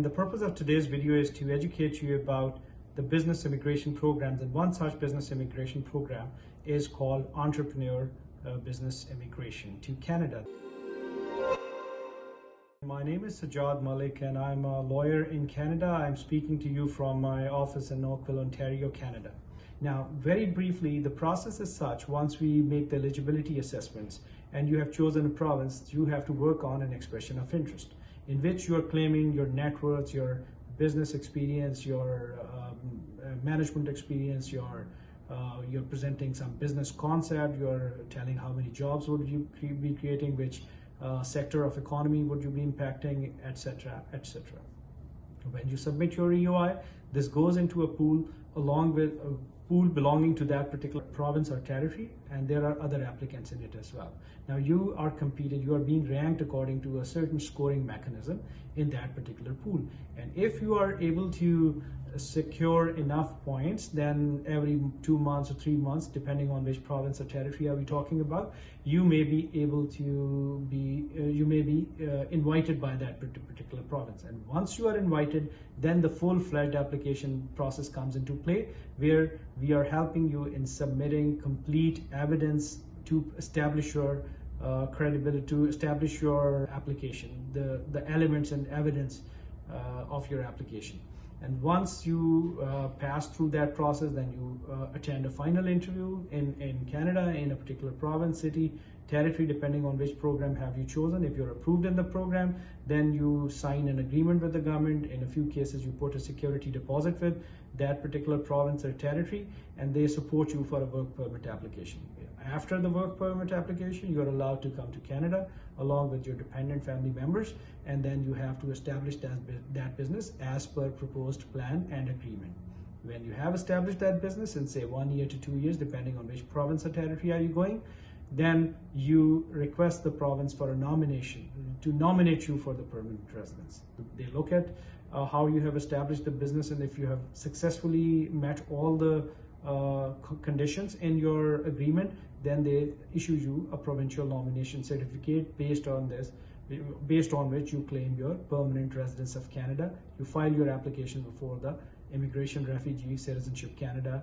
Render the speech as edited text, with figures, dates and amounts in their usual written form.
The purpose of today's video is to educate you about the business immigration programs, and one such business immigration program is called Entrepreneur Business Immigration to Canada. My name is Sajjad Malik and I'm a lawyer in Canada. I'm speaking to you from my office in Oakville, Ontario, Canada. Now, very briefly, the process is such: once we make the eligibility assessments and you have chosen a province, you have to work on an expression of interest, in which you are claiming your net worth, your business experience, your management experience, you're presenting some business concept, you're telling how many jobs would you be creating, which sector of economy would you be impacting, etc., etc. When you submit your EOI, this goes into a pool along with a pool belonging to that particular province or territory, and there are other applicants in it as well. Now you are competing, you are being ranked according to a certain scoring mechanism in that particular pool. And if you are able to secure enough points, then every 2 months or 3 months, depending on which province or territory are we talking about, you may be able to be invited by that particular province. And once you are invited, then the full-fledged application process comes into play, where we are helping you in submitting complete evidence to establish your credibility, to establish your application, the elements and evidence of your application. And once you pass through that process, then you attend a final interview in Canada, in a particular province, city, territory, depending on which program have you chosen. If you're approved in the program, then you sign an agreement with the government. In a few cases, you put a security deposit with that particular province or territory, and they support you for a work permit application. After the work permit application, you're allowed to come to Canada along with your dependent family members, and then you have to establish that business as per proposed plan and agreement. When you have established that business in, say, 1 year to 2 years, depending on which province or territory are you going, then you request the province for a nomination, to nominate you for the permanent residence. They look at how you have established the business, and if you have successfully met all the conditions in your agreement, then they issue you a provincial nomination certificate based on which you claim your permanent residence of Canada. You file your application before the Immigration, Refugee, Citizenship Canada